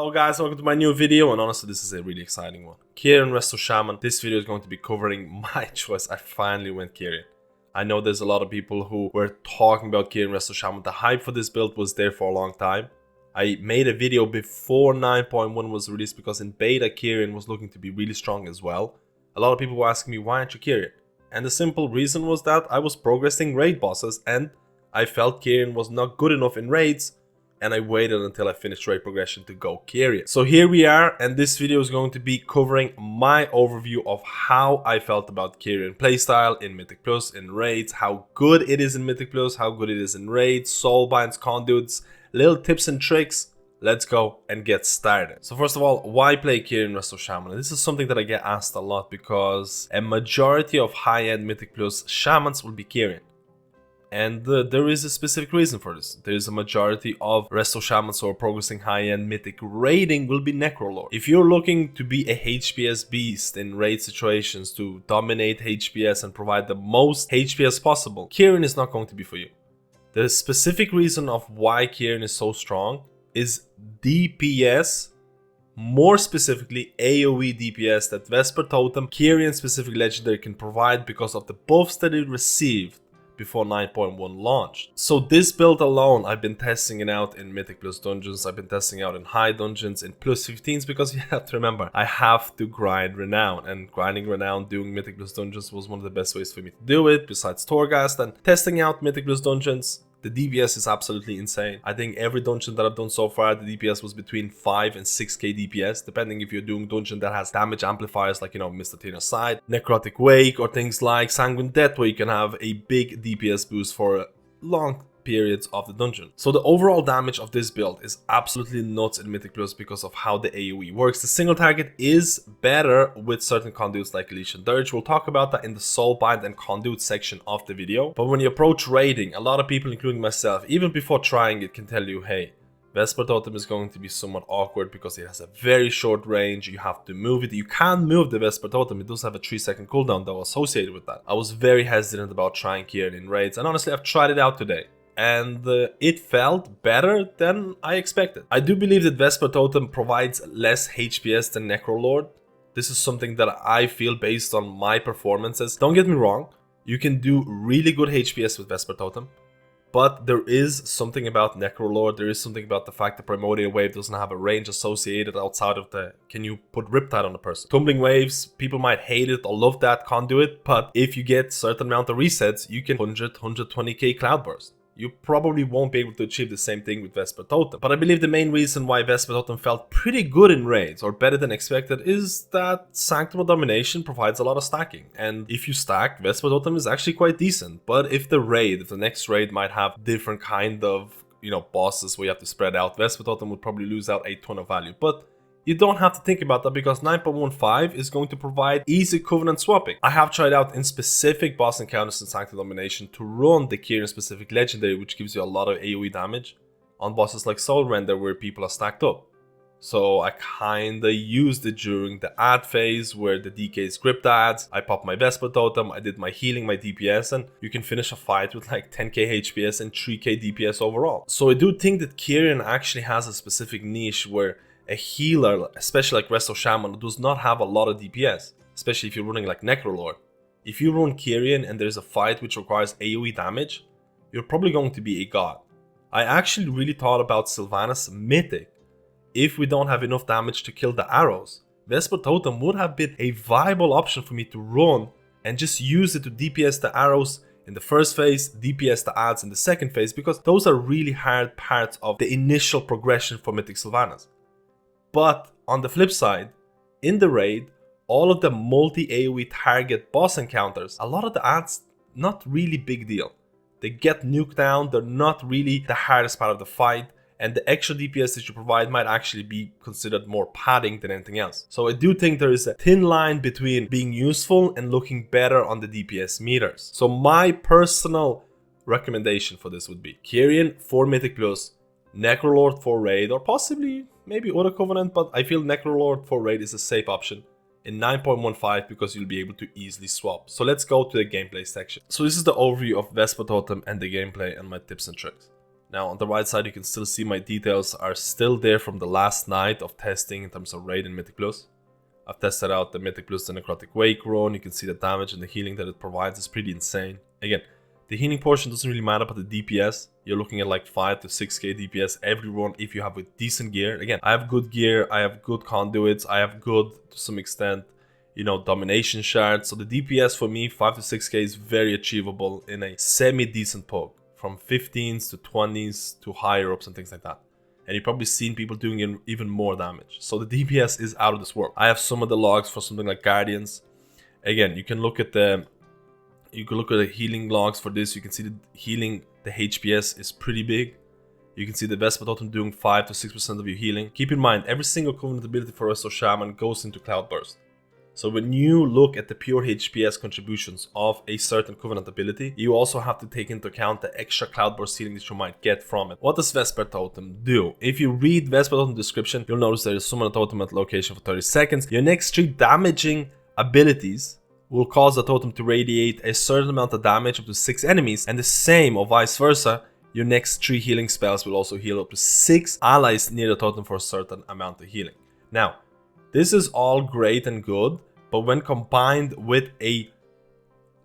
Hello guys, welcome to my new video, and honestly this is a really exciting one. KYRIAN Resto Shaman. This video is going to be covering my choice. I finally went KYRIAN. I know there's a lot of people who were talking about KYRIAN Resto Shaman. The hype for this build was there for a long time. I made a video before 9.1 was released because in beta KYRIAN was looking to be really strong as well. A lot of people were asking me, why aren't you KYRIAN? And the simple reason was that I was progressing raid bosses and I felt KYRIAN was not good enough in raids, and I waited until I finished raid progression to go KYRIAN. So here we are, and this video is going to be covering my overview of how I felt about KYRIAN playstyle in Mythic Plus, in raids, how good it is in Mythic Plus, how good it is in raids, Soulbinds, Conduits, little tips and tricks. Let's go and get started. So first of all, why play KYRIAN Resto Shaman? This is something that I get asked a lot because a majority of high-end Mythic Plus shamans will be KYRIAN. And there is a specific reason for this. There is a majority of Resto Shamans who are progressing high-end Mythic raiding will be Necrolord. If you're looking to be a HPS beast in raid situations, to dominate HPS and provide the most HPS possible, KYRIAN is not going to be for you. The specific reason of why KYRIAN is so strong is DPS, more specifically AoE DPS that Vesper Totem, KYRIAN specific legendary can provide because of the buffs that it received before 9.1 launched. So this build alone, I've been testing it out in Mythic Plus dungeons, I've been testing out in high dungeons, in plus 15s, because you have to remember, I have to grind Renown, and grinding Renown doing Mythic Plus dungeons was one of the best ways for me to do it, besides Torghast. And testing out Mythic Plus dungeons, the DPS is absolutely insane. I think every dungeon that I've done so far, the DPS was between 5 and 6k DPS, depending if you're doing dungeon that has damage amplifiers like, you know, Mr. Tina's Side, Necrotic Wake, or things like Sanguine Death, where you can have a big DPS boost for long periods of the dungeon. So the overall damage of this build is absolutely nuts in Mythic Plus because of how the AoE works. The single target is better with certain conduits like Elysian Dirge. We'll talk about that in the Soulbind and Conduit section of the video. But when you approach raiding, a lot of people, including myself, even before trying it, can tell you, hey, Vesper Totem is going to be somewhat awkward because it has a very short range. You have to move it. You can't move the Vesper Totem. It does have a 3-second cooldown though associated with that. I was very hesitant about trying KYRIAN in raids, and honestly I've tried it out today. And it felt better than I expected. I do believe that Vesper Totem provides less HPS than Necrolord. This is something that I feel based on my performances. Don't get me wrong, you can do really good HPS with Vesper Totem, but there is something about Necrolord, there is something about the fact that Primordial Wave doesn't have a range associated outside of the, can you put Riptide on a person? Tumbling Waves, people might hate it or love that Conduit, but if you get certain amount of resets, you can 120k Cloudburst. You probably won't be able to achieve the same thing with Vesper Totem. But I believe the main reason why Vesper Totem felt pretty good in raids, or better than expected, is that Sanctum of Domination provides a lot of stacking. And if you stack, Vesper Totem is actually quite decent. But if the next raid might have different kind of, you know, bosses where you have to spread out, Vesper Totem would probably lose out a ton of value. But you don't have to think about that because 9.15 is going to provide easy Covenant swapping. I have tried out in specific boss encounters in Sanctum of Domination to run the KYRIAN specific legendary, which gives you a lot of AoE damage on bosses like Soul Render where people are stacked up. So I kinda used it during the ad phase where the DK script ads. I popped my Vesper Totem, I did my healing, my DPS, and you can finish a fight with like 10k HPS and 3k DPS overall. So I do think that KYRIAN actually has a specific niche where a healer, especially like Resto Shaman, does not have a lot of DPS, especially if you're running like Necrolord. If you run KYRIAN and there's a fight which requires AoE damage, you're probably going to be a god. I actually really thought about Sylvanas Mythic. If we don't have enough damage to kill the arrows, Vesper Totem would have been a viable option for me to run and just use it to DPS the arrows in the first phase, DPS the ads in the second phase, because those are really hard parts of the initial progression for Mythic Sylvanas. But on the flip side, in the raid, all of the multi-AoE target boss encounters, a lot of the ads, not really big deal. They get nuked down, they're not really the hardest part of the fight, and the extra DPS that you provide might actually be considered more padding than anything else. So I do think there is a thin line between being useful and looking better on the DPS meters. So my personal recommendation for this would be KYRIAN for Mythic Plus, Necrolord for raid, or possibly maybe other Covenant, but I feel Necrolord for raid is a safe option in 9.15 because you'll be able to easily swap. So let's go to the gameplay section. So this is the overview of Vesper Totem and the gameplay and my tips and tricks. Now on the right side you can still see my details are still there from the last night of testing in terms of raid and Mythic Plus. I've tested out the Mythic Plus, the Necrotic Wake run. You can see the damage and the healing that it provides is pretty insane. Again, the healing portion doesn't really matter, but the DPS, you're looking at like 5 to 6k DPS every run if you have with decent gear. Again, I have good gear, I have good conduits, I have good, to some extent, you know, domination shards. So the DPS for me, 5 to 6k is very achievable in a semi-decent poke. From 15s to 20s to higher ups and things like that. And you've probably seen people doing even more damage. So the DPS is out of this world. I have some of the logs for something like Guardians. Again, you can look at the healing logs for this. You can see the healing, the HPS is pretty big. You can see the Vesper Totem doing 5 to 6% of your healing. Keep in mind, every single Covenant ability for Resto Shaman goes into Cloudburst. So when you look at the pure HPS contributions of a certain Covenant ability, you also have to take into account the extra Cloudburst healing that you might get from it. What does Vesper Totem do? If you read Vesper Totem description, you'll notice there is summon a totem at location for 30 seconds. Your next 3 damaging abilities will cause the totem to radiate a certain amount of damage up to 6 enemies, and the same or vice versa. Your next 3 healing spells will also heal up to 6 allies near the totem for a certain amount of healing. Now, this is all great and good, but when combined with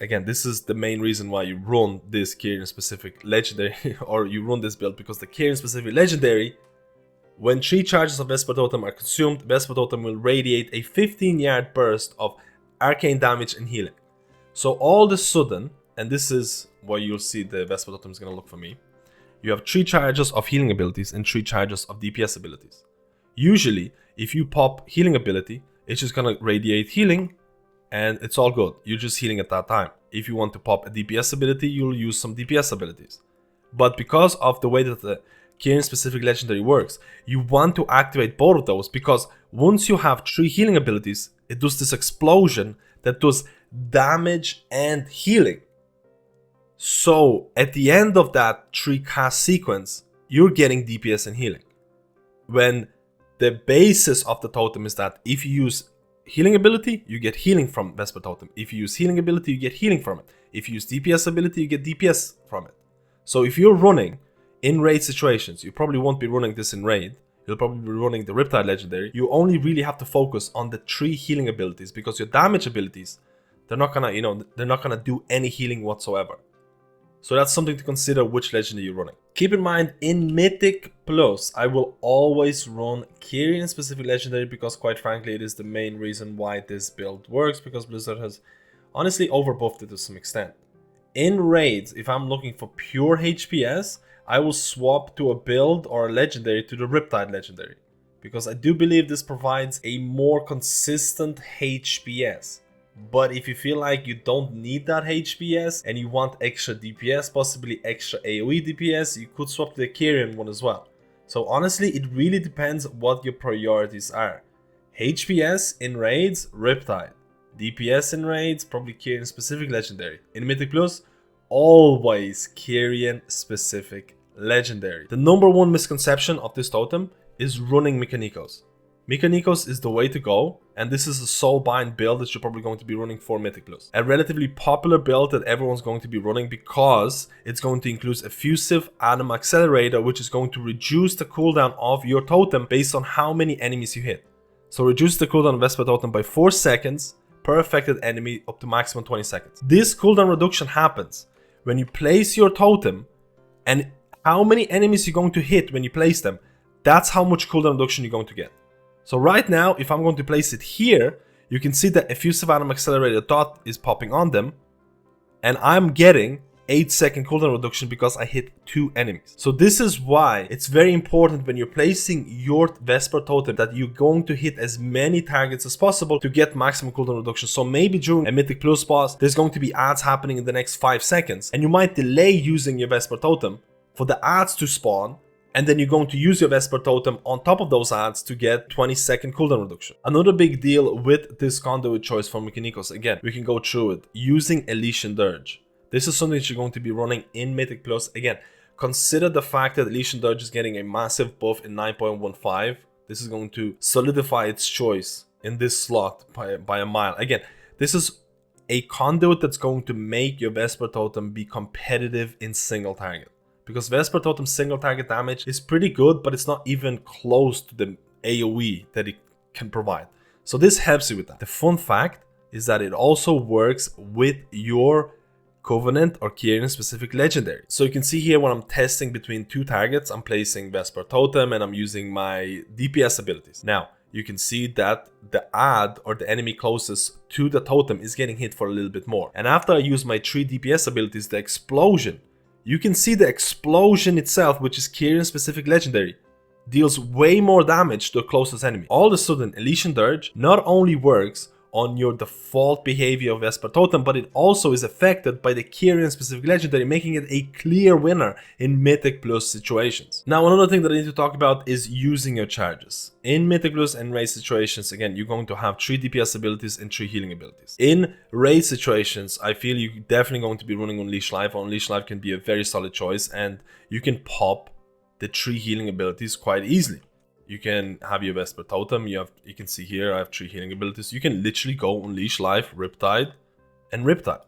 again, this is the main reason why you run this KYRIAN specific legendary, or you run this build, because the KYRIAN specific legendary, when 3 charges of Vesper Totem are consumed, Vesper Totem will radiate a 15-yard burst of arcane damage and healing. So all of a sudden, and this is where you'll see the Vesper Totem is going to look for me, you have 3 charges of healing abilities and 3 charges of DPS abilities. Usually, if you pop healing ability, it's just gonna radiate healing and it's all good. You're just healing at that time. If you want to pop a DPS ability, you'll use some DPS abilities. But because of the way that the KYRIAN specific legendary works, you want to activate both of those, because once you have 3 healing abilities, it does this explosion that does damage and healing. So at the end of that 3 cast sequence, you're getting DPS and healing. When the basis of the totem is that if you use healing ability, you get healing from Vesper Totem. If you use healing ability, you get healing from it. If you use DPS ability, you get DPS from it. So if you're running in raid situations, you probably won't be running this in raid. You'll probably be running the Riptide Legendary. You only really have to focus on the 3 healing abilities, because your damage abilities, they're not gonna, they're not gonna do any healing whatsoever. So that's something to consider which legendary you're running. Keep in mind, in Mythic Plus, I will always run KYRIAN specific legendary, because quite frankly, it is the main reason why this build works, because Blizzard has honestly overbuffed it to some extent. In raids, if I'm looking for pure HPS, I will swap to a build or a legendary to the Riptide Legendary, because I do believe this provides a more consistent HPS. But if you feel like you don't need that HPS and you want extra DPS, possibly extra AoE DPS, you could swap to the KYRIAN one as well. So honestly, it really depends what your priorities are. HPS in raids, Riptide. DPS in raids, probably KYRIAN specific legendary. In Mythic Plus, always KYRIAN specific legendary. The number 1 misconception of this totem is running Mechanicos. Mechanicos is the way to go, and this is a Soulbind build that you're probably going to be running for Mythic Plus. A relatively popular build that everyone's going to be running, because it's going to include Effusive Atom Accelerator, which is going to reduce the cooldown of your totem based on how many enemies you hit. So reduce the cooldown of Vesper Totem by 4 seconds per affected enemy, up to maximum 20 seconds. This cooldown reduction happens when you place your totem, and how many enemies you're going to hit when you place them, that's how much cooldown reduction you're going to get. So right now, if I'm going to place it here, you can see that Effusive Atom Accelerator dot is popping on them, and I'm getting 8-second cooldown reduction because I hit 2 enemies. So this is why it's very important when you're placing your Vesper Totem that you're going to hit as many targets as possible to get maximum cooldown reduction. So maybe during a Mythic Plus boss, there's going to be adds happening in the next 5 seconds, and you might delay using your Vesper Totem for the adds to spawn, and then you're going to use your Vesper Totem on top of those adds to get 20-second cooldown reduction. Another big deal with this conduit choice for Mechanicos, again, we can go through it, using Elysian Dirge. This is something that you're going to be running in Mythic Plus. Again, consider the fact that Elysian Dirge is getting a massive buff in 9.15. This is going to solidify its choice in this slot by a mile. Again, this is a conduit that's going to make your Vesper Totem be competitive in single target, because Vesper Totem single target damage is pretty good, but it's not even close to the AoE that it can provide. So this helps you with that. The fun fact is that it also works with your Covenant or KYRIAN specific legendary. So you can see here when I'm testing between two targets, I'm placing Vesper Totem and I'm using my DPS abilities. Now, you can see that the ad or the enemy closest to the totem is getting hit for a little bit more. And after I use my 3 DPS abilities, the explosion, you can see the explosion itself, which is KYRIAN specific legendary, deals way more damage to the closest enemy. All of a sudden, Elysian Dirge not only works on your default behavior of Vesper Totem, but it also is affected by the KYRIAN specific legendary, making it a clear winner in Mythic Plus situations. Now, another thing that I need to talk about is using your charges. In Mythic Plus and raid situations, again, you're going to have 3 DPS abilities and 3 healing abilities. In raid situations, I feel you're definitely going to be running Unleash Life. Unleash Life can be a very solid choice, and you can pop the 3 healing abilities quite easily. You can have your Vesper Totem, you can see here I have 3 healing abilities. You can literally go Unleash Life, Riptide, and Riptide.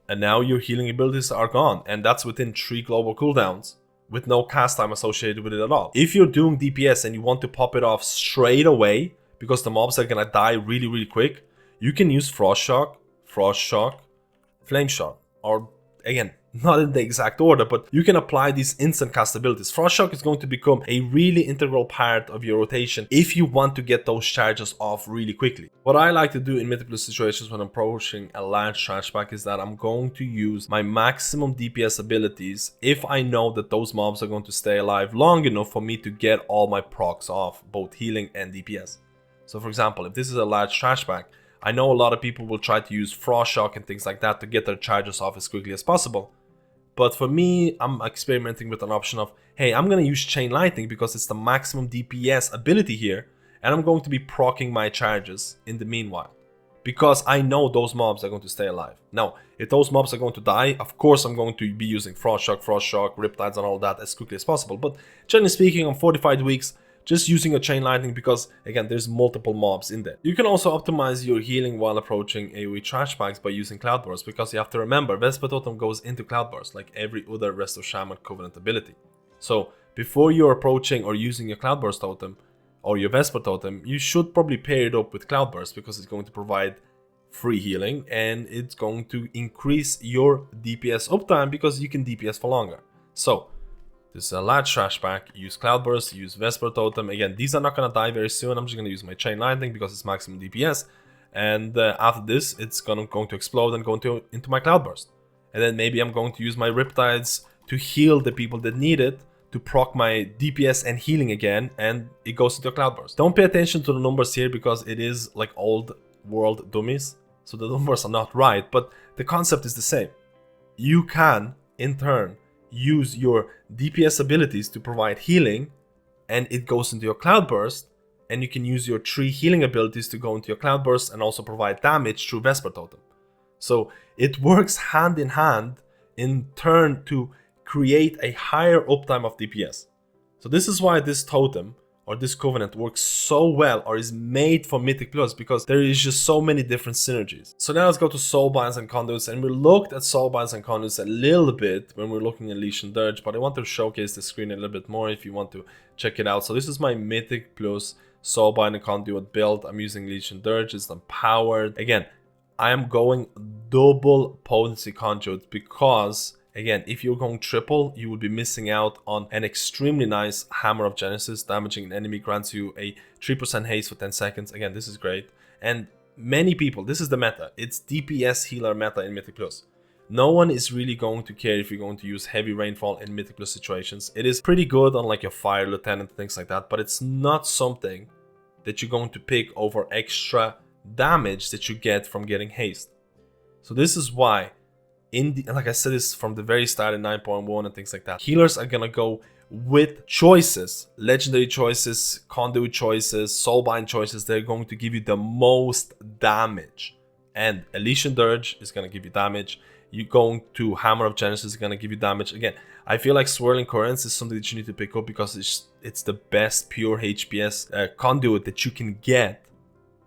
And now your healing abilities are gone, and that's within 3 global cooldowns with no cast time associated with it at all. If you're doing DPS and you want to pop it off straight away because the mobs are gonna die really quick, you can use Frost Shock, Flame Shock, or again, not in the exact order, but you can apply these instant cast abilities. Frost Shock is going to become a really integral part of your rotation if you want to get those charges off really quickly. What I like to do in Mythic Plus situations when I'm approaching a large trash pack is that I'm going to use my maximum DPS abilities if I know that those mobs are going to stay alive long enough for me to get all my procs off, both healing and DPS. So for example, if this is a large trash pack, I know a lot of people will try to use Frost Shock and things like that to get their charges off as quickly as possible. But for me, I'm experimenting with an option of, hey, I'm going to use Chain Lightning because it's the maximum DPS ability here, and I'm going to be proccing my charges in the meanwhile, because I know those mobs are going to stay alive. Now, if those mobs are going to die, of course I'm going to be using Frost Shock, Riptides and all that as quickly as possible. But generally speaking, on fortified weeks, just using a Chain Lightning because, again, there's multiple mobs in there. You can also optimize your healing while approaching AoE trash packs by using Cloudburst, because you have to remember, Vesper Totem goes into Cloudburst like every other Resto Shaman Covenant ability. So before you're approaching or using your Cloudburst Totem or your Vesper Totem, you should probably pair it up with Cloudburst because it's going to provide free healing and it's going to increase your DPS uptime because you can DPS for longer. So this is a large trash pack, use Cloudburst, use Vesper Totem. Again, these are not going to die very soon. I'm just going to use my Chain Lightning because it's maximum DPS. And after this, it's going to explode and go into my Cloudburst. And then maybe I'm going to use my Riptides to heal the people that need it, to proc my DPS and healing again, and it goes into a Cloudburst. Don't pay attention to the numbers here because it is like old world dummies. So the numbers are not right, but the concept is the same. You can, in turn, use your DPS abilities to provide healing and it goes into your Cloudburst, and you can use your 3 healing abilities to go into your Cloudburst and also provide damage through Vesper Totem. So it works hand in hand in turn to create a higher uptime of DPS. So this is why this totem or this covenant works so well or is made for Mythic Plus, because there is just so many different synergies. So now let's go to Soulbinds and Conduits, and we looked at Soulbinds and Conduits a little bit when we were looking at Elysian Dirge, but I want to showcase the screen a little bit more if you want to check it out. So this is my Mythic Plus Soulbind and Conduit build. I'm using Elysian Dirge, it's empowered. Again, I am going double potency Conduit because, again, if you're going triple, you will be missing out on an extremely nice Hammer of Genesis. Damaging an enemy grants you a 3% haste for 10 seconds. Again, this is great. And many people, this is the meta. It's DPS healer meta in Mythic Plus. No one is really going to care if you're going to use heavy rainfall in Mythic Plus situations. It is pretty good on like your Fire Lieutenant and things like that, but it's not something that you're going to pick over extra damage that you get from getting haste. So this is why, like I said this from the very start in 9.1 and things like that, healers are gonna go with choices, legendary choices, conduit choices, soulbind choices. They're going to give you the most damage, and Elysian Dirge is gonna give you damage. You're going to Hammer of Genesis is gonna give you damage. Again, I feel like Swirling Currents is something that you need to pick up because it's the best pure HPS conduit that you can get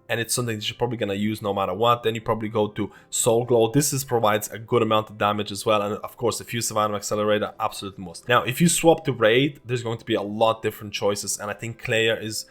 and it's something that you're probably gonna use no matter what. Then you probably go to Soul Glow. This provides a good amount of damage as well, and of course the Fusive Item Accelerator, absolute must. Now if you swap to Raid, there's going to be a lot different choices, and I think Claire is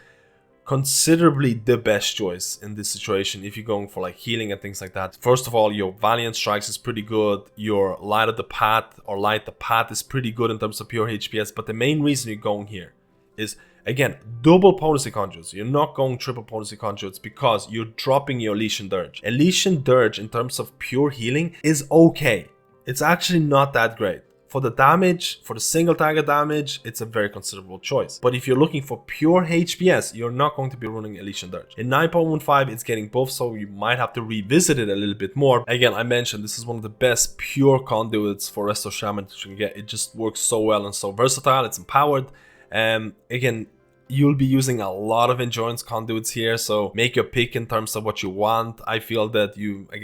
considerably the best choice in this situation if you're going for like healing and things like that. First of all, your Valiant Strikes is pretty good, your Light of the Path or Light the Path is pretty good in terms of pure HPS, but the main reason you're going here is, again, double potency conduits. You're not going triple potency conduits because you're dropping your Elysian Dirge. Elysian Dirge in terms of pure healing is okay. It's actually not that great. For the damage, for the single target damage, it's a very considerable choice. But if you're looking for pure HPS, you're not going to be running Elysian Dirge. In 9.15, it's getting buffed, so you might have to revisit it a little bit more. Again, I mentioned this is one of the best pure conduits for Resto Shaman that you can get. It just works so well and so versatile. It's empowered. Again, you'll be using a lot of endurance conduits here, so make your pick in terms of what you want. I feel that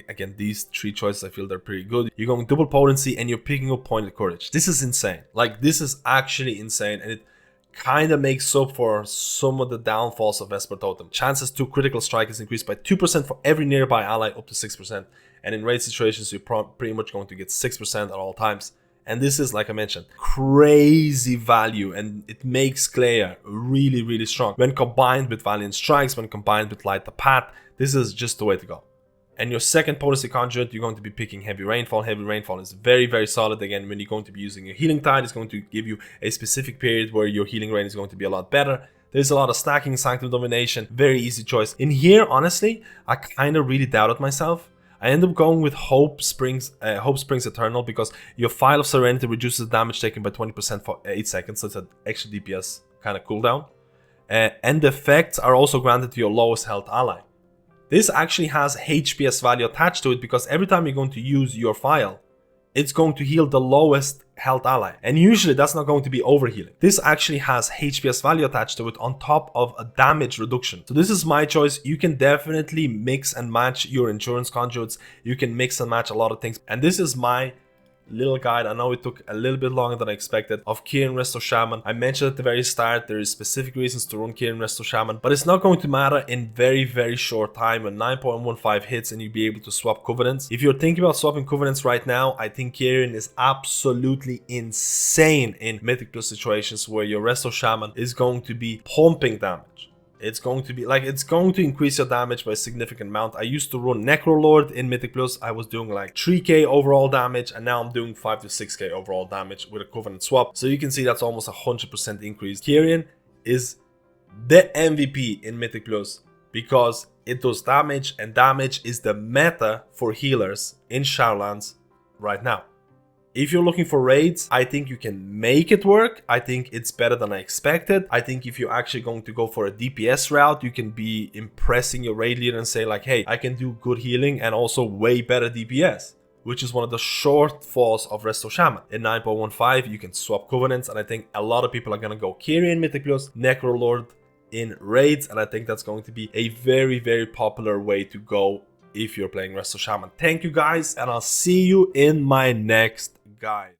again, these three choices, I feel they're pretty good. You're going double potency and you're picking up pointed courage. This is insane. Like, this is actually insane, and it kind of makes up for some of the downfalls of Vesper Totem. Chances to critical strike is increased by 2% for every nearby ally, up to 6%. And in raid situations, you're pretty much going to get 6% at all times. And this is, like I mentioned, crazy value, and it makes Claire really, really strong. When combined with Valiant Strikes, when combined with Light the Path, this is just the way to go. And your second potency conduit, you're going to be picking Heavy Rainfall. Heavy Rainfall is very, very solid. Again, when you're going to be using your Healing Tide, it's going to give you a specific period where your healing rate is going to be a lot better. There's a lot of stacking, Sanctum of Domination, very easy choice. In here, honestly, I kind of really doubted myself. I end up going with Hope Springs Eternal because your File of Serenity reduces damage taken by 20% for 8 seconds, so it's an extra DPS kind of cooldown. And the effects are also granted to your lowest health ally. This actually has HPS value attached to it because every time you're going to use your file, it's going to heal the lowest health ally. And usually that's not going to be overhealing. This actually has HPS value attached to it on top of a damage reduction. So this is my choice. You can definitely mix and match your endurance conduits. You can mix and match a lot of things. And this is my little guide. I know it took a little bit longer than I expected, of KYRIAN Resto Shaman. I mentioned at the very start there is specific reasons to run KYRIAN Resto Shaman, but it's not going to matter in very, very short time when 9.15 hits and you'll be able to swap Covenants. If you're thinking about swapping Covenants right now, I think KYRIAN is absolutely insane in Mythic Plus situations where your Resto Shaman is going to be pumping damage. It's going to be like, it's going to increase your damage by a significant amount. I used to run Necrolord in Mythic Plus. I was doing like 3k overall damage, and now I'm doing 5 to 6k overall damage with a Covenant swap. So you can see that's almost 100% increase. KYRIAN is the MVP in Mythic Plus because it does damage, and damage is the meta for healers in Shadowlands right now. If you're looking for raids, I think you can make it work. I think it's better than I expected. I think if you're actually going to go for a DPS route, you can be impressing your raid leader and say like, hey, I can do good healing and also way better DPS, which is one of the shortfalls of Resto Shaman. In 9.15, you can swap Covenants, and I think a lot of people are going to go KYRIAN Mythic Plus, Necrolord in raids, and I think that's going to be a very, very popular way to go if you're playing Resto Shaman. Thank you guys, and I'll see you in my next guide.